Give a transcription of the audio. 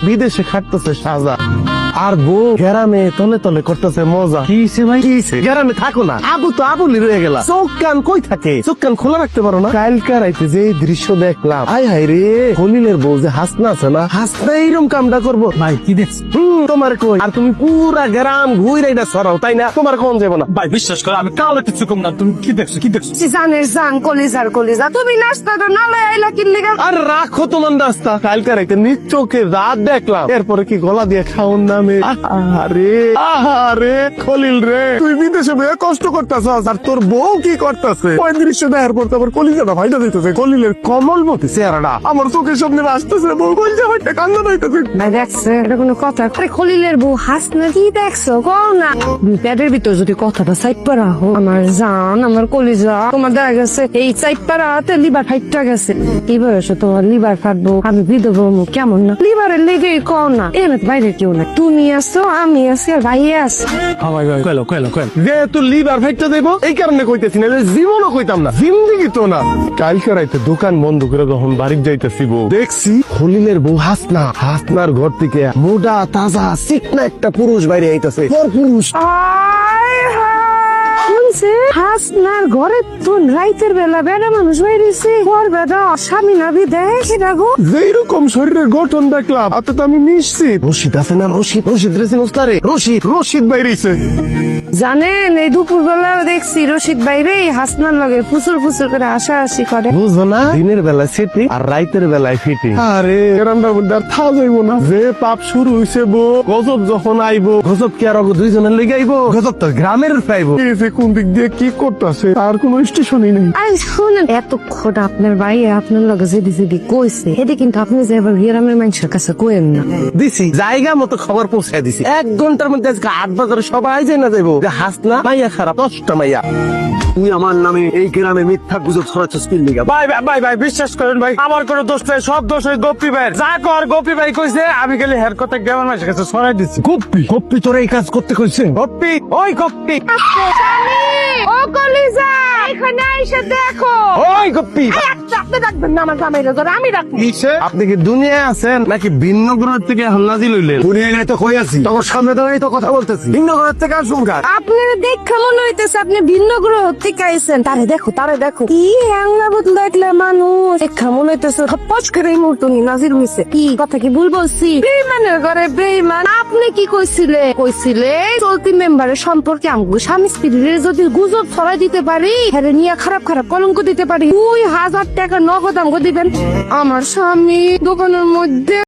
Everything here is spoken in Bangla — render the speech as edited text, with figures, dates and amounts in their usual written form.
বিদেশে খাটতেছে সাজা, আর বউ গ্রামে তলে তলে করতেছে মজা। কি ভাই? গ্রামে থাকো না, আবু তো আবুলি রয়ে গেলা। চোখ কান কই থাকে? চোখ কান খোলা রাখতে পারো না? কালকা রাইতে যে দৃশ্য দেখলাম, আয় হায় রে, খলিলের বউ যে হাসনা আছে না, হাসনা এইরকম কামটা করবো। ভাই কি দেখছি? তোমার কই? আর তুমি পুরা গ্রাম ঘুরে এটা ছড়াও, তাই না? তোমার কোন যাবো না? ভাই বিশ্বাস করো, আমি কালো কিছু কম না। তুমি কি দেখছো? কি দেখছো? জানের জান কলিজার কলিজা, তুমি নাস্তাটা নালে আইলা কিনলে গা? আর রাখো তোমার রাস্তা। কালকা রাইতে নিজ চোখে রাত দেখলাম, এরপরে কি গলা দিয়ে খাওয়ার নামে? আরে আহারে খলিল রে, তুই বিদেশে বইয়া কষ্ট করতেছস, আর তোর বউ কি করতেছে? ওই দৃশ্য দেখার পর তো আমার কলিজাটা ভাইটা দিতেছে। খলিলের কমলমতি চেহারাটা আমার চোখের সামনে আসতেছে, বউ কলিজা ভাইটা কান্না পাইতেছে। ভাই দেখছে এটা কোনো কথা? আরে খলিলের বউ হাসনা কি দেখছো? কও না। পেটের ভিতর যদি কথাটা সাইড পারা হোক, আমার জান, আমার কলিজা, তোমার দেখা গেছে এই সাইড পাড়াতে লিভার ফাইটটা গেছে। কি বয়সে তোমার লিভার ফাটবো? আমি বিধবা হবো, কেমন না? লিভারের লেগে কও না, এর বাইরে কেউ না। তুমি আছো, আমি আছি, আর ভাই আছে। ভাই ভাই কইলো কইলো কইলো। যেহেতু লিভার ফাইটটা দেবো এই কারণে কইতেছি, না জীবনও কইতাম না, জিন্দিগি তো না। কালকে রাইতে দোকান বন্ধ করে যখন বাড়ি যাইতেছি, বউ দেখছি খলিলের বউ হাসনার ঘর থেকে মোটা তাজা চিকনা একটা পুরুষ বাইরে আইতাছে। পুরুষ আয় হায়, শুনছে হাসনার ঘরে তো রাইতের বেলা বেড়া মানুষ বাইরেছে। ওর বেড়া স্বামী নাবি দেখে রাখো। যেরকম শরীরের গঠন দেখলাম, তাতে তো আমি নিশ্চিত রশিদ আছে না, রশিদ রশিদ বাইরেছে। জানেন এই দুপুর বেলা দেখছি রশিদ বাইরে হাসনার লগে ফুসুর ফুসুর করে হাসাহাসি করে। বুঝো না, দিনের বেলায় সেটি আর রাইতের বেলায় ফিটি। আরে এরামটার মধ্যে আর থা যাইবো না। যে পাপ শুরু হইছে বউ, গজব যখন আইবো, গজব কি আর দুইজনের লেগে আইবো? গজব তো গ্রামের পাইবো। কোন দিক দিয়ে কি করতেছে তার কোনো স্টেশনই নেই। আরে শুনেন, এতক্ষণ আপনার ভাই আপনার লগে যেদি কইছে, এদি কিন্তু আপনি যে এবার গ্রামের মানুষের কাছে কইেন না। দিছি জায়গা মতো খবর পৌঁছায় দিছি। 1 ঘন্টার মধ্যে আজকে 8 বাজারে সবাই জেনে যাবো যে হাসনা মাইয়া খারাপ, 10টা মাইয়া। তুই আমার নামে এই গ্রামে মিথ্যা গুজব ছড়াচ্ছিস কি লিগা? ভাই বিশ্বাস করেন ভাই, আমার কোনো দোষ নাই, সব দোষ ওই গোপী ভাই। যা কর গোপী ভাই কইছে, আমি খালি হের কথা গ্রামের মানুষের কাছে ছড়াই দিচ্ছি। গপ্পি তোরা এই কাজ করতে কইছে? গোপী, ওই গোপী, ও কলিজা, এখানে আইসা দেখো। ওই গোপী। আপনি ডাকবেন না, আমার জামাইরে ধরে আমি ডাকবো। আপনি কি দুনিয়ায় আছেন নাকি ভিন্ন গ্রহ থেকে হাল্লাজি লইলেন? দুনিয়ায় নাই তো কই আছি, তোর সামনে দাঁড়াই তো কথা বলতেছি। ভিন্ন ঘরের থেকে আসুন কার? আপনার দেখা মনে হইতেছে আপনি ভিন্ন গ্রহ থেকে আইছেন। তারে দেখো কি হ্যাংলা বদল দেখলে মানুষ দেখা মনে হইতেছে খপচ করে এই মুহূর্তে নাজির হইছে। কি কথা কি ভুল বলছি? বেইমানের ঘরে বেইমান। আপনি কি কইছিলে চলতি মেম্বারের সম্পর্কে আমগো স্বামী স্ত্রীর যদি গুজব ছড়াই দিতে পারি, হেরে নিয়ে খারাপ কলঙ্ক দিতে পারি, 2000 টাকা নগদ আমগো দিবেন। আমার স্বামী দোকানের মধ্যে